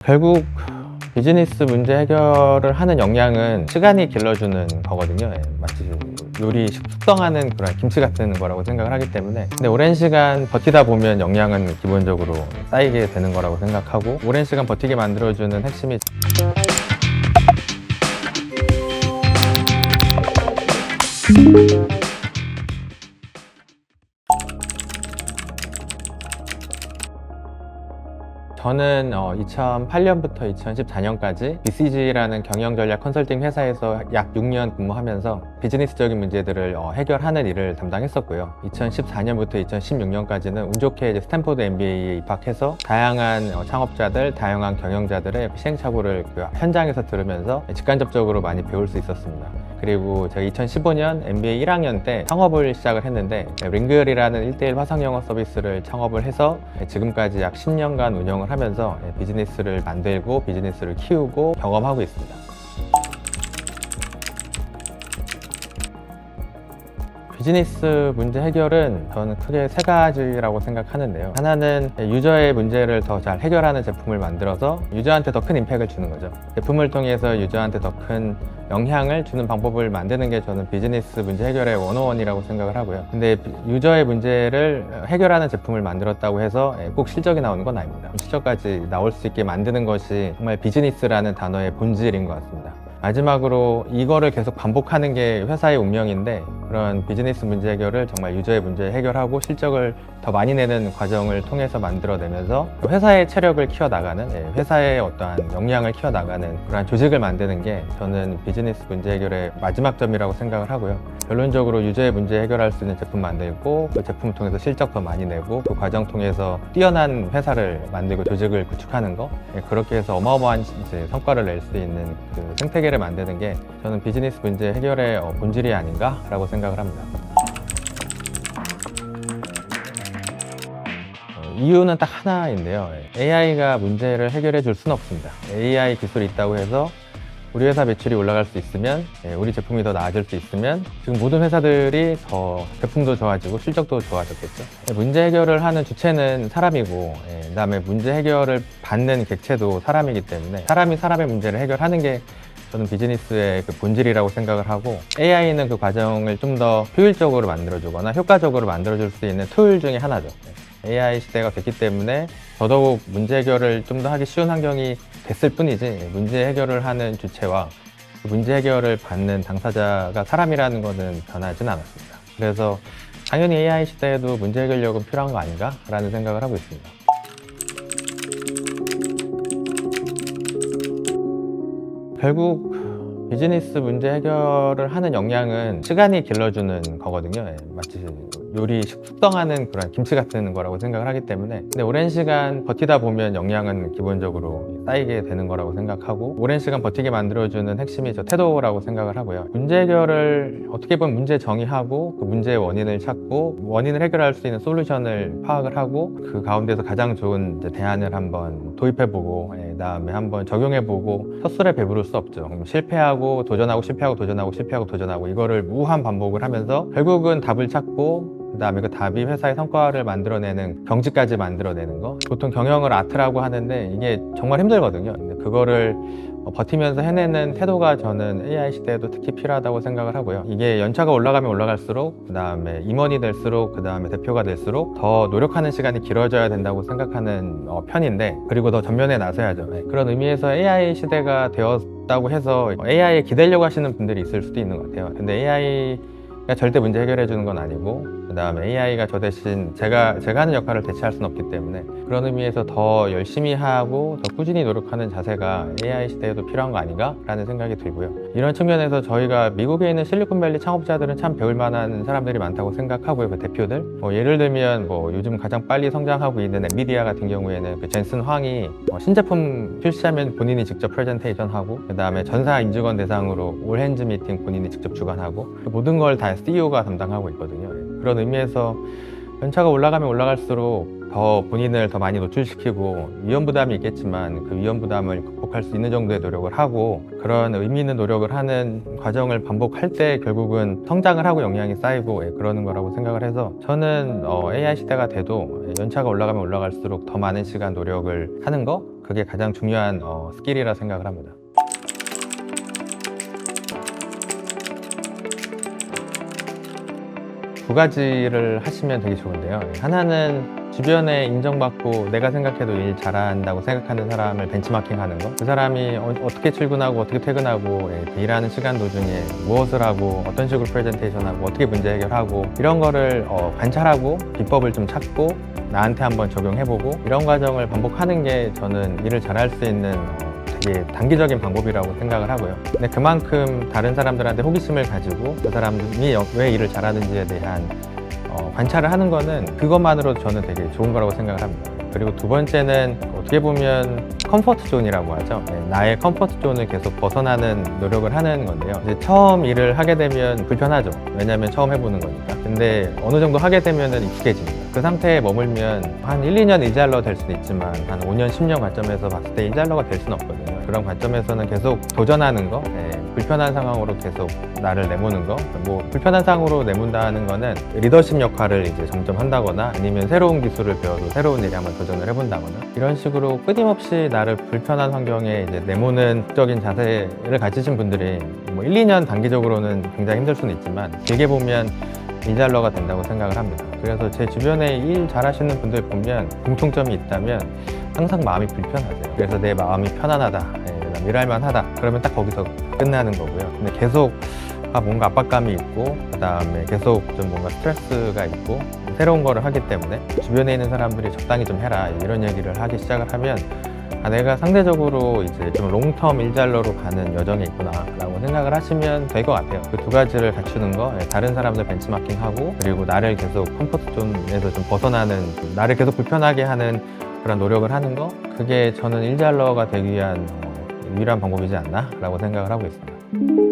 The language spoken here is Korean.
결국 비즈니스 문제 해결을 하는 역량은 시간이 길러주는 거거든요. 마치 요리 숙성하는 그런 김치 같은 거라고 생각을 하기 때문에, 근데 오랜 시간 버티다 보면 역량은 기본적으로 쌓이게 되는 거라고 생각하고, 오랜 시간 버티게 만들어주는 핵심이 저는 2008년부터 2014년까지 BCG라는 경영전략 컨설팅 회사에서 약 6년 근무하면서 비즈니스적인 문제들을 해결하는 일을 담당했었고요. 2014년부터 2016년까지는 운 좋게 이제 스탠포드 MBA에 입학해서 다양한 창업자들, 다양한 경영자들의 시행착오를 그 현장에서 들으면서 직간접적으로 많이 배울 수 있었습니다. 그리고 제가 2015년 MBA 1학년 때 창업을 시작을 했는데, 링글이라는 1:1 화상영어 서비스를 창업을 해서 지금까지 약 10년간 운영을 하면서 비즈니스를 만들고 비즈니스를 키우고 경험하고 있습니다. 비즈니스 문제 해결은 저는 크게 세 가지라고 생각하는데요. 하나는 유저의 문제를 더 잘 해결하는 제품을 만들어서 유저한테 더 큰 임팩트를 주는 거죠. 제품을 통해서 유저한테 더 큰 영향을 주는 방법을 만드는 게 저는 비즈니스 문제 해결의 101이라고 생각을 하고요. 근데 유저의 문제를 해결하는 제품을 만들었다고 해서 꼭 실적이 나오는 건 아닙니다. 실적까지 나올 수 있게 만드는 것이 정말 비즈니스라는 단어의 본질인 것 같습니다. 마지막으로 이거를 계속 반복하는 게 회사의 운명인데, 그런 비즈니스 문제 해결을 정말 유저의 문제 해결하고 실적을 더 많이 내는 과정을 통해서 만들어내면서 회사의 체력을 키워나가는, 회사의 어떠한 역량을 키워나가는 그런 조직을 만드는 게 저는 비즈니스 문제 해결의 마지막 점이라고 생각을 하고요. 결론적으로 유저의 문제 해결할 수 있는 제품 만들고, 그 제품을 통해서 실적 더 많이 내고, 그 과정 통해서 뛰어난 회사를 만들고 조직을 구축하는 거, 그렇게 해서 어마어마한 이제 성과를 낼 수 있는 그 생태계를 만드는 게 저는 비즈니스 문제 해결의 본질이 아닌가라고 생각을 합니다. 이유는 딱 하나인데요. AI가 문제를 해결해 줄 수는 없습니다. AI 기술이 있다고 해서 우리 회사 매출이 올라갈 수 있으면, 우리 제품이 더 나아질 수 있으면 지금 모든 회사들이 더 제품도 좋아지고 실적도 좋아졌겠죠. 문제 해결을 하는 주체는 사람이고, 그다음에 문제 해결을 받는 객체도 사람이기 때문에 사람이 사람의 문제를 해결하는 게 저는 비즈니스의 그 본질이라고 생각을 하고, AI는 그 과정을 좀 더 효율적으로 만들어주거나 효과적으로 만들어줄 수 있는 툴 중에 하나죠. AI 시대가 됐기 때문에 더더욱 문제 해결을 좀 더 하기 쉬운 환경이 됐을 뿐이지, 문제 해결을 하는 주체와 그 문제 해결을 받는 당사자가 사람이라는 것은 변하진 않았습니다. 그래서 당연히 AI 시대에도 문제 해결력은 필요한 거 아닌가? 라는 생각을 하고 있습니다. 결국 비즈니스 문제 해결을 하는 역량은 시간이 길러주는 거거든요. 마치 요리 숙성하는 그런 김치 같은 거라고 생각을 하기 때문에, 근데 오랜 시간 버티다 보면 역량은 기본적으로 쌓이게 되는 거라고 생각하고, 오랜 시간 버티게 만들어주는 핵심이 저 태도라고 생각을 하고요. 문제 해결을 어떻게 보면 문제 정의하고 그 문제의 원인을 찾고 원인을 해결할 수 있는 솔루션을 파악을 하고, 그 가운데서 가장 좋은 이제 대안을 한번 도입해보고, 그다음에 한번 적용해보고, 헛술에 배부를 수 없죠. 그럼 실패하고 도전하고 실패하고 도전하고 실패하고 도전하고 이거를 무한 반복을 하면서 결국은 답을 찾고, 그 다음에 그 답이 회사의 성과를 만들어내는 경지까지 만들어내는 거. 보통 경영을 아트라고 하는데 이게 정말 힘들거든요. 근데 그거를 버티면서 해내는 태도가 저는 AI 시대에도 특히 필요하다고 생각을 하고요. 이게 연차가 올라가면 올라갈수록, 그 다음에 임원이 될수록, 그 다음에 대표가 될수록 더 노력하는 시간이 길어져야 된다고 생각하는 편인데, 그리고 더 전면에 나서야죠. 그런 의미에서 AI 시대가 되었다고 해서 AI에 기대려고 하시는 분들이 있을 수도 있는 것 같아요. 근데 AI가 절대 문제 해결해 주는 건 아니고, 그 다음에 AI가 저 대신 제가 하는 역할을 대체할 수는 없기 때문에, 그런 의미에서 더 열심히 하고 더 꾸준히 노력하는 자세가 AI 시대에도 필요한 거 아닌가? 라는 생각이 들고요. 이런 측면에서 저희가 미국에 있는 실리콘밸리 창업자들은 참 배울 만한 사람들이 많다고 생각하고요. 그 대표들. 예를 들면 요즘 가장 빨리 성장하고 있는 엔비디아 같은 경우에는 그 젠슨 황이 신제품 출시하면 본인이 직접 프레젠테이션하고, 그 다음에 전사 임직원 대상으로 올 핸즈 미팅 본인이 직접 주관하고, 모든 걸 다 CEO가 담당하고 있거든요. 그런 의미에서 연차가 올라가면 올라갈수록 더 본인을 더 많이 노출시키고, 위험 부담이 있겠지만 그 위험 부담을 극복할 수 있는 정도의 노력을 하고, 그런 의미 있는 노력을 하는 과정을 반복할 때 결국은 성장을 하고 역량이 쌓이고 그러는 거라고 생각을 해서, 저는 AI 시대가 돼도 연차가 올라가면 올라갈수록 더 많은 시간 노력을 하는 거, 그게 가장 중요한 스킬이라 생각을 합니다. 두 가지를 하시면 되게 좋은데요. 하나는 주변에 인정받고 내가 생각해도 일 잘한다고 생각하는 사람을 벤치마킹 하는 거. 그 사람이 어떻게 출근하고 어떻게 퇴근하고 그 일하는 시간 도중에 무엇을 하고 어떤 식으로 프레젠테이션하고 어떻게 문제 해결하고 이런 거를 관찰하고 비법을 좀 찾고 나한테 한번 적용해보고 이런 과정을 반복하는 게 저는 일을 잘할 수 있는 되게 단기적인 방법이라고 생각을 하고요. 근데 그만큼 다른 사람들한테 호기심을 가지고 그 사람이 왜 일을 잘하는지에 대한 관찰을 하는 거는 그것만으로도 저는 되게 좋은 거라고 생각을 합니다. 그리고 두 번째는 어떻게 보면 컴포트 존이라고 하죠. 나의 컴포트 존을 계속 벗어나는 노력을 하는 건데요. 이제 처음 일을 하게 되면 불편하죠. 왜냐하면 처음 해보는 거니까. 근데 어느 정도 하게 되면은 익숙해집니다. 그 상태에 머물면 한 1, 2년 일잘러 될 수도 있지만 한 5년, 10년 관점에서 봤을 때 일잘러가 될 수는 없거든요. 그런 관점에서는 계속 도전하는 거, 불편한 상황으로 계속 나를 내모는 거. 뭐 불편한 상황으로 내몬다는 거는 리더십 역할을 이제 점점 한다거나 아니면 새로운 기술을 배워도 새로운 일에 한번 도전을 해본다거나 이런 식으로 끊임없이 나를 불편한 환경에 이제 내모는 적인 자세를 가지신 분들이 뭐 1, 2년 단기적으로는 굉장히 힘들 수는 있지만 길게 보면 일잘러가 된다고 생각을 합니다. 그래서 제 주변에 일 잘하시는 분들 보면 공통점이 있다면 항상 마음이 불편하세요. 그래서 내 마음이 편안하다, 일할만 하다 그러면 딱 거기서 끝나는 거고요. 근데 계속 뭔가 압박감이 있고 그 다음에 계속 좀 뭔가 스트레스가 있고 새로운 거를 하기 때문에 주변에 있는 사람들이 적당히 좀 해라 이런 얘기를 하기 시작을 하면 내가 상대적으로 이제 좀 롱텀 일잘러로 가는 여정에 있구나 라고 생각을 하시면 될 것 같아요. 그 두 가지를 갖추는 거, 다른 사람들 벤치마킹하고 그리고 나를 계속 컴포트 존에서 좀 벗어나는, 나를 계속 불편하게 하는 그런 노력을 하는 거, 그게 저는 일잘러가 되기 위한 유일한 방법이지 않나 라고 생각을 하고 있습니다.